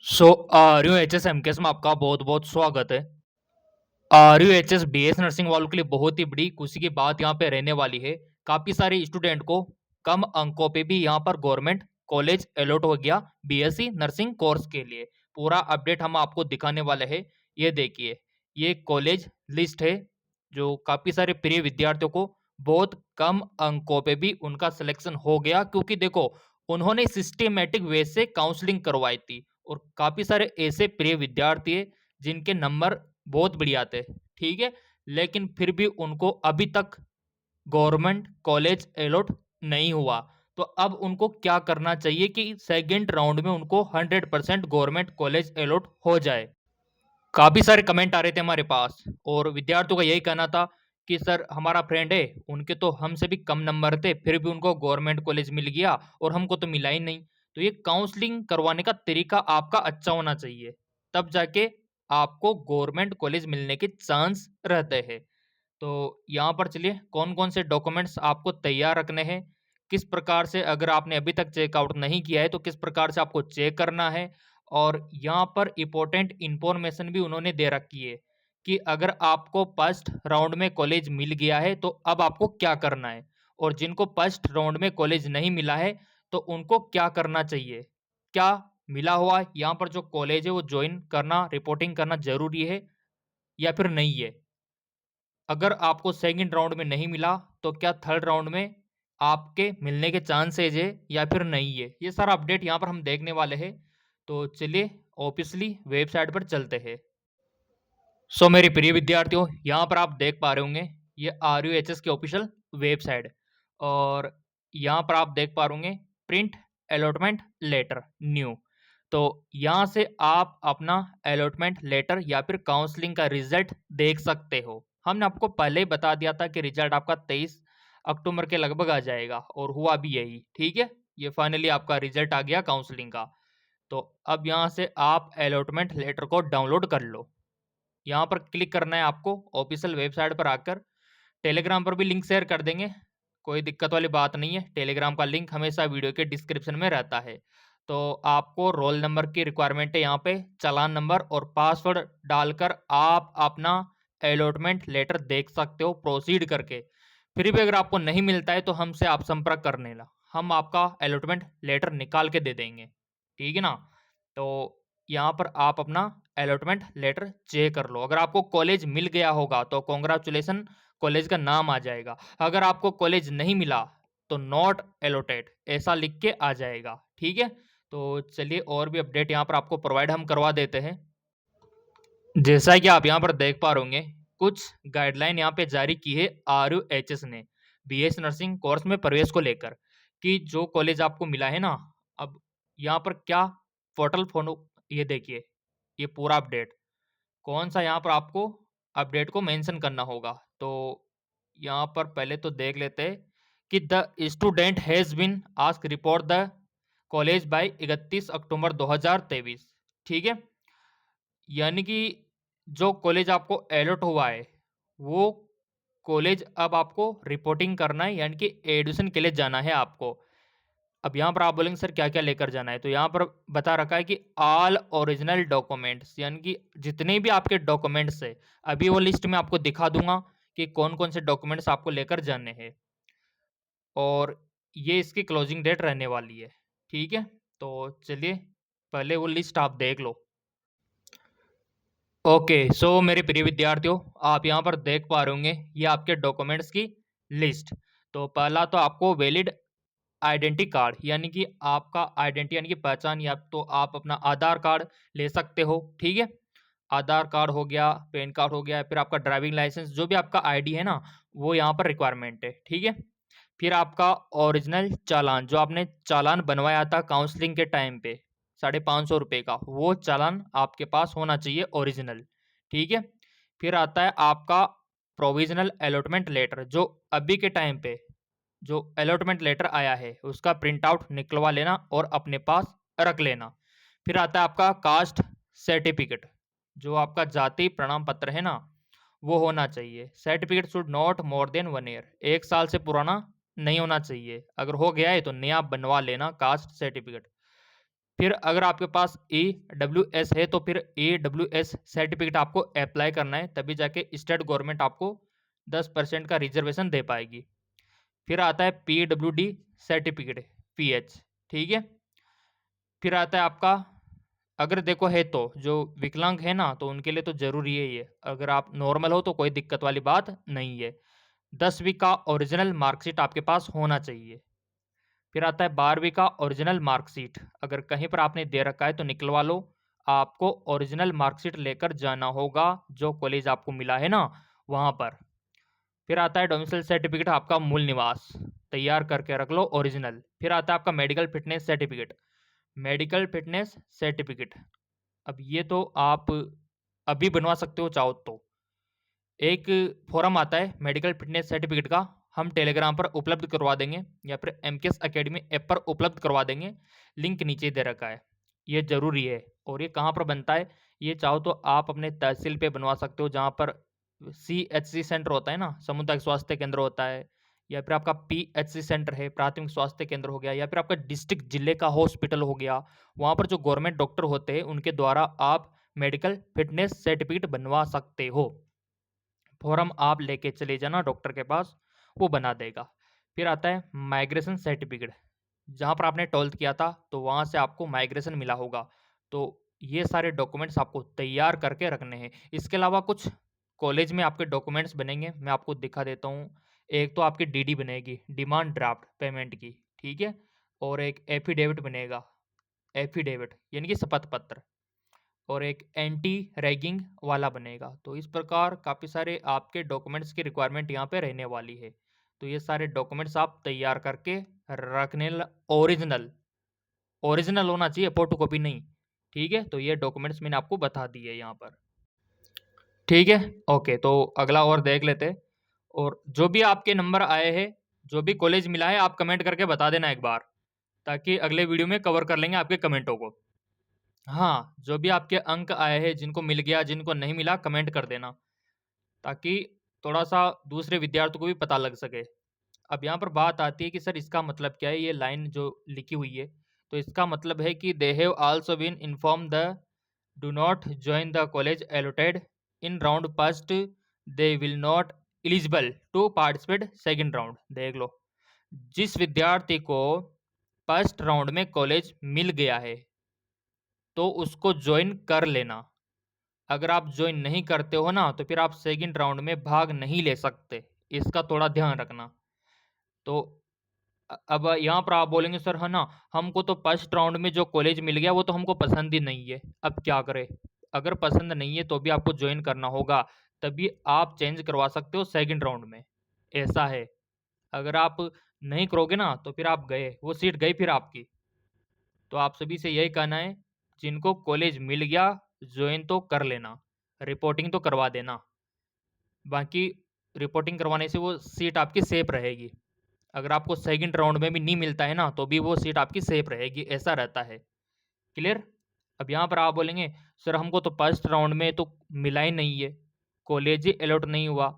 RUHS MKS में आपका बहुत बहुत स्वागत है। RUHS बीएस नर्सिंग वालों के लिए बहुत ही बड़ी खुशी की बात यहाँ पे रहने वाली है। काफी सारे स्टूडेंट को कम अंकों पे भी यहाँ पर गवर्नमेंट कॉलेज अलॉट हो गया बीएससी नर्सिंग कोर्स के लिए। पूरा अपडेट हम आपको दिखाने वाले हैं। ये देखिए, ये कॉलेज लिस्ट है जो काफी सारे प्रिय विद्यार्थियों को बहुत कम अंकों पे भी उनका सिलेक्शन हो गया, क्योंकि देखो उन्होंने सिस्टमेटिक वे से काउंसलिंग करवाई थी और काफी सारे ऐसे प्रिय विद्यार्थी है जिनके नंबर बहुत बढ़िया थे, ठीक है, लेकिन फिर भी उनको अभी तक गवर्नमेंट कॉलेज अलॉट नहीं हुआ। तो अब उनको क्या करना चाहिए कि सेकंड राउंड में उनको 100% गवर्नमेंट कॉलेज अलॉट हो जाए। काफी सारे कमेंट आ रहे थे हमारे पास और विद्यार्थियों का यही कहना था कि सर हमारा फ्रेंड है, उनके तो हमसे भी कम नंबर थे, फिर भी उनको गवर्नमेंट कॉलेज मिल गया और हमको तो मिला ही नहीं। तो ये काउंसलिंग करवाने का तरीका आपका अच्छा होना चाहिए, तब जाके आपको गवर्नमेंट कॉलेज मिलने के चांस रहते हैं। तो यहाँ पर चलिए कौन कौन से डॉक्यूमेंट्स आपको तैयार रखने हैं, किस प्रकार से, अगर आपने अभी तक चेकआउट नहीं किया है तो किस प्रकार से आपको चेक करना है। और यहाँ पर इम्पोर्टेंट इंफॉर्मेशन भी उन्होंने दे रखी है कि अगर आपको फर्स्ट राउंड में कॉलेज मिल गया है तो अब आपको क्या करना है, और जिनको फर्स्ट राउंड में कॉलेज नहीं मिला है तो उनको क्या करना चाहिए। क्या मिला हुआ यहाँ पर जो कॉलेज है वो ज्वाइन करना, रिपोर्टिंग करना जरूरी है या फिर नहीं है। अगर आपको सेकंड राउंड में नहीं मिला तो क्या थर्ड राउंड में आपके मिलने के चांसेज है या फिर नहीं है, ये सारा अपडेट यहाँ पर हम देखने वाले हैं। तो चलिए ऑफिशियली वेबसाइट पर चलते हैं। मेरे प्रिय विद्यार्थियों, यहाँ पर आप देख पा रहे होंगे ये RUHS की ऑफिशियल वेबसाइट, और यहाँ पर आप देख पा रहे होंगे प्रिंट अलॉटमेंट लेटर न्यू। तो यहाँ से आप अपना अलॉटमेंट लेटर या फिर काउंसलिंग का रिजल्ट देख सकते हो। हमने आपको पहले ही बता दिया था कि रिजल्ट आपका 23 अक्टूबर के लगभग आ जाएगा और हुआ भी यही, ठीक है। ये फाइनली आपका रिजल्ट आ गया काउंसलिंग का। तो अब यहाँ से आप अलॉटमेंट लेटर को डाउनलोड कर लो। यहाँ पर क्लिक करना है आपको ऑफिशियल वेबसाइट पर आकर। टेलीग्राम पर भी लिंक शेयर कर देंगे, कोई दिक्कत वाली बात नहीं है। टेलीग्राम का लिंक हमेशा वीडियो के डिस्क्रिप्शन में रहता है। तो आपको रोल नंबर की रिक्वायरमेंट है, यहाँ पे चालान नंबर और पासवर्ड डालकर आप अपना अलॉटमेंट लेटर देख सकते हो प्रोसीड करके। फिर भी अगर आपको नहीं मिलता है तो हमसे आप संपर्क कर लेना, हम आपका अलॉटमेंट लेटर निकाल के दे देंगे, ठीक है ना। तो यहाँ पर आप अपना अलॉटमेंट लेटर चेक कर लो। अगर आपको कॉलेज मिल गया होगा तो कॉन्ग्रेचुलेसन, कॉलेज का नाम आ जाएगा। अगर आपको कॉलेज नहीं मिला तो नॉट अलॉटेड ऐसा लिख के आ जाएगा, ठीक है। तो चलिए और भी अपडेट यहाँ पर आपको प्रोवाइड हम करवा देते हैं। जैसा कि आप यहाँ पर देख पा रहे होंगे, कुछ गाइडलाइन यहाँ पे जारी की है RUHS ने बीएस नर्सिंग कोर्स में प्रवेश को लेकर, कि जो कॉलेज आपको मिला है ना, अब यहाँ पर क्या पोर्टल फोनो, ये देखिए ये पूरा अपडेट कौन सा यहाँ पर आपको अपडेट को मेंशन करना होगा। तो यहाँ पर पहले तो देख लेते हैं कि the student has been ask report the college by 31 October 2023, ठीक है। यानी कि जो कॉलेज आपको अलॉट हुआ है वो कॉलेज अब आपको रिपोर्टिंग करना है, यानी कि एडमिशन के लिए जाना है आपको। अब यहाँ पर आप बोलेंगे सर क्या क्या लेकर जाना है, तो यहाँ पर बता रखा है कि ऑल ओरिजिनल डॉक्यूमेंट्स, यानी कि जितने भी आपके डॉक्यूमेंट्स है, अभी वो लिस्ट में आपको दिखा दूंगा कि कौन कौन से डॉक्यूमेंट्स आपको लेकर जाने हैं, और ये इसकी क्लोजिंग डेट रहने वाली है, ठीक है। तो चलिए पहले वो लिस्ट आप देख लो। ओके, मेरे प्रिय विद्यार्थियों, आप यहाँ पर देख पा रहे होंगे ये आपके डॉक्यूमेंट्स की लिस्ट। तो पहला तो आपको वैलिड आइडेंटिटी कार्ड, यानी कि आपका आइडेंटिटी यानी कि पहचान, या तो आप अपना आधार कार्ड ले सकते हो, ठीक है। आधार कार्ड हो गया, पैन कार्ड हो गया, फिर आपका ड्राइविंग लाइसेंस, जो भी आपका आईडी है ना, वो यहाँ पर रिक्वायरमेंट है, ठीक है। फिर आपका ओरिजिनल चालान, जो आपने चालान बनवाया था काउंसलिंग के टाइम पे 550 रुपये का, वो चालान आपके पास होना चाहिए ओरिजिनल, ठीक है। फिर आता है आपका प्रोविजनल अलॉटमेंट लेटर, जो अभी के टाइम पे जो अलॉटमेंट लेटर आया है उसका प्रिंट आउट निकलवा लेना और अपने पास रख लेना। फिर आता है आपका कास्ट सर्टिफिकेट, जो आपका जाति प्रमाण पत्र है ना, वो होना चाहिए। Certificate should not more than 1 year, 1 साल से पुराना नहीं होना चाहिए। अगर हो गया है तो नया बनवा लेना कास्ट सर्टिफिकेट। फिर अगर आपके पास AWS है तो फिर AWS सर्टिफिकेट आपको अप्लाई करना है, तभी जाके स्टेट गवर्नमेंट आपको 10% का रिजर्वेशन दे पाएगी। फिर आता है PWD सर्टिफिकेट, PH, ठीक है। फिर आता है आपका, अगर देखो है तो जो विकलांग है ना, तो उनके लिए तो जरूरी है ये। अगर आप नॉर्मल हो तो कोई दिक्कत वाली बात नहीं है। 10वीं का ओरिजिनल मार्कशीट आपके पास होना चाहिए। फिर आता है 12वीं का ओरिजिनल मार्कशीट, अगर कहीं पर आपने दे रखा है तो निकलवा लो। आपको ओरिजिनल मार्कशीट लेकर जाना होगा जो कॉलेज आपको मिला है ना, वहां पर। फिर आता है डोमिसाइल सर्टिफिकेट, आपका मूल निवास तैयार करके रख लो ओरिजिनल। फिर आता है आपका medical fitness certificate, medical fitness certificate. अब ये तो आप अभी बनवा सकते हो चाहो तो। एक फॉर्म आता है मेडिकल फिटनेस सर्टिफिकेट का, हम टेलीग्राम पर उपलब्ध करवा देंगे या फिर MKS अकेडमी ऐप पर उपलब्ध करवा देंगे, लिंक नीचे दे रखा है। ये जरूरी है। और ये कहाँ पर बनता है, ये चाहो तो आप अपने तहसील पे बनवा सकते हो, जहाँ पर CHC सेंटर होता है ना, सामुदायिक स्वास्थ्य केंद्र होता है, या फिर आपका PHC सेंटर है, प्राथमिक स्वास्थ्य केंद्र हो गया, या फिर आपका डिस्ट्रिक्ट जिले का हॉस्पिटल हो गया। वहाँ पर जो गवर्नमेंट डॉक्टर होते हैं उनके द्वारा आप मेडिकल फिटनेस सर्टिफिकेट बनवा सकते हो। फॉर्म आप लेके चले जाना डॉक्टर के पास, वो बना देगा। फिर आता है माइग्रेशन सर्टिफिकेट, जहाँ पर आपने 12th किया था तो वहाँ से आपको माइग्रेशन मिला होगा। तो ये सारे डॉक्यूमेंट्स आपको तैयार करके रखने हैं। इसके अलावा कुछ कॉलेज में आपके डॉक्यूमेंट्स बनेंगे, मैं आपको दिखा देता हूँ। एक तो आपकी DD बनेगी, डिमांड ड्राफ्ट पेमेंट की, ठीक है। और एक एफिडेविट बनेगा, एफिडेविट यानी कि शपथ पत्र। और एक एंटी रैगिंग वाला बनेगा। तो इस प्रकार काफ़ी सारे आपके डॉक्यूमेंट्स की रिक्वायरमेंट यहाँ पे रहने वाली है। तो ये सारे डॉक्यूमेंट्स आप तैयार करके रखने, ओरिजिनल ओरिजिनल होना चाहिए, फोटो कॉपी नहीं, ठीक है। तो ये डॉक्यूमेंट्स मैंने आपको बता दिए यहाँ पर, ठीक है। ओके, तो अगला और देख लेते हैं। और जो भी आपके नंबर आए हैं, जो भी कॉलेज मिला है, आप कमेंट करके बता देना एक बार, ताकि अगले वीडियो में कवर कर लेंगे आपके कमेंटों को। हाँ, जो भी आपके अंक आए हैं, जिनको मिल गया, जिनको नहीं मिला, कमेंट कर देना, ताकि थोड़ा-सा दूसरे विद्यार्थियों को भी पता लग सके। अब यहाँ पर बात आती है कि सर इसका मतलब क्या है? ये लाइन जो लिखी हुई है, तो इसका मतलब है कि they have also been informed the do not join the college allotted in round first, they will not eligible to participate second round. देख लो, जिस विद्यार्थी को फर्स्ट राउंड में कॉलेज मिल गया है, तो उसको जॉइन कर लेना। अगर आप ज्वाइन नहीं करते हो ना, तो फिर आप सेकंड राउंड में भाग नहीं ले सकते, इसका थोड़ा ध्यान रखना। तो अब यहाँ पर आप बोलेंगे सर है ना, हमको तो फर्स्ट राउंड में जो कॉलेज मिल गया वो तो हमको पसंद ही नहीं है, अब क्या करें? अगर पसंद नहीं है तो भी आपको ज्वाइन करना होगा, तभी आप चेंज करवा सकते हो सेकंड राउंड में, ऐसा है। अगर आप नहीं करोगे ना तो फिर आप गए, वो सीट गई फिर आपकी। तो आप सभी से यही कहना है, जिनको कॉलेज मिल गया ज्वाइन तो कर लेना, रिपोर्टिंग तो करवा देना। बाकी रिपोर्टिंग करवाने से वो सीट आपकी सेफ रहेगी। अगर आपको सेकंड राउंड में भी नहीं मिलता है ना, तो भी वो सीट आपकी सेफ रहेगी, ऐसा रहता है। क्लियर? अब यहाँ पर आप बोलेंगे सर हमको तो फर्स्ट राउंड में तो मिला ही नहीं है, कॉलेज ही अलॉट नहीं हुआ,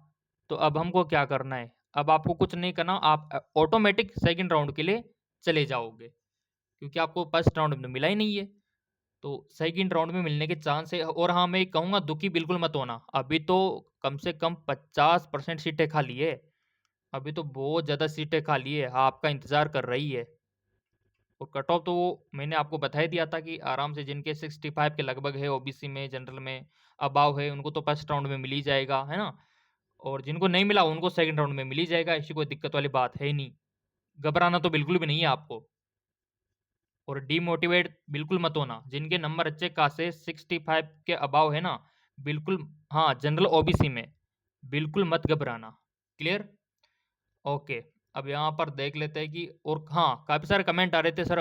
तो अब हमको क्या करना है? अब आपको कुछ नहीं करना, आप ऑटोमेटिक सेकंड राउंड के लिए चले जाओगे, क्योंकि आपको फर्स्ट राउंड में मिला ही नहीं है। तो सेकंड राउंड में मिलने के चांस है। और हाँ, मैं कहूँगा दुखी बिल्कुल मत होना, अभी तो कम से कम 50% सीटें खाली है, अभी तो बहुत ज़्यादा सीटें खाली है, आपका इंतज़ार कर रही है। और कट ऑफ तो वो मैंने आपको बता ही दिया था कि आराम से जिनके 65 के लगभग है, ओबीसी में, जनरल में अबाव है, उनको तो फर्स्ट राउंड में मिल ही जाएगा, है ना। और जिनको नहीं मिला उनको सेकंड राउंड में मिल ही जाएगा, ऐसी कोई दिक्कत वाली बात है ही नहीं। घबराना तो बिल्कुल भी नहीं है आपको, और डीमोटिवेट बिल्कुल मत होना। जिनके नंबर अच्छे खासे 65 के अबाव है ना, बिल्कुल, हाँ, जनरल ओबीसी में बिल्कुल मत घबराना। क्लियर? ओके। अब यहाँ पर देख लेते हैं कि, और हाँ, काफ़ी सारे कमेंट आ रहे थे, सर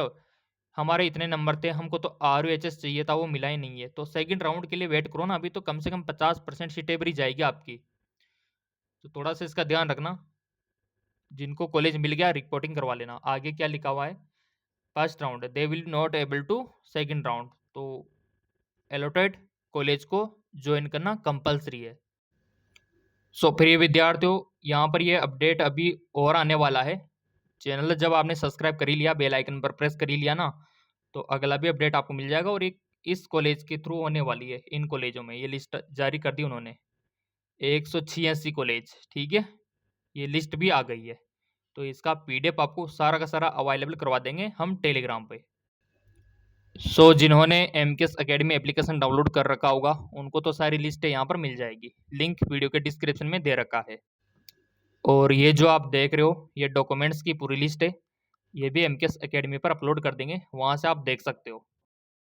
हमारे इतने नंबर थे, हमको तो RUHS चाहिए था, वो मिला ही नहीं है। तो सेकंड राउंड के लिए वेट करो ना, अभी तो कम से कम 50% सीटें भरी जाएगी आपकी। तो थोड़ा सा इसका ध्यान रखना। जिनको कॉलेज मिल गया रिपोर्टिंग करवा लेना। आगे क्या लिखा हुआ है? First round they will not able to second round, तो एलोटेड कॉलेज को ज्वाइन करना कंपलसरी है। सो प्रिय विद्यार्थियों, यहाँ पर ये अपडेट अभी और आने वाला है। चैनल जब आपने सब्सक्राइब कर ही लिया, बेल आइकन पर प्रेस कर ही लिया ना, तो अगला भी अपडेट आपको मिल जाएगा। और एक इस कॉलेज के थ्रू होने वाली है, इन कॉलेजों में ये लिस्ट जारी कर दी उन्होंने, 186 कॉलेज, ठीक है, ये लिस्ट भी आ गई है। तो इसका पीडीएफ आपको सारा का सारा अवेलेबल करवा देंगे हम टेलीग्राम पे। सो जिन्होंने एमकेएस एकेडमी एप्लीकेशन डाउनलोड कर रखा होगा उनको तो सारी लिस्टें यहाँ पर मिल जाएगी, लिंक वीडियो के डिस्क्रिप्शन में दे रखा है। और ये जो आप देख रहे हो ये डॉक्यूमेंट्स की पूरी लिस्ट है, ये भी एमकेएस एकेडमी पर अपलोड कर देंगे, वहाँ से आप देख सकते हो।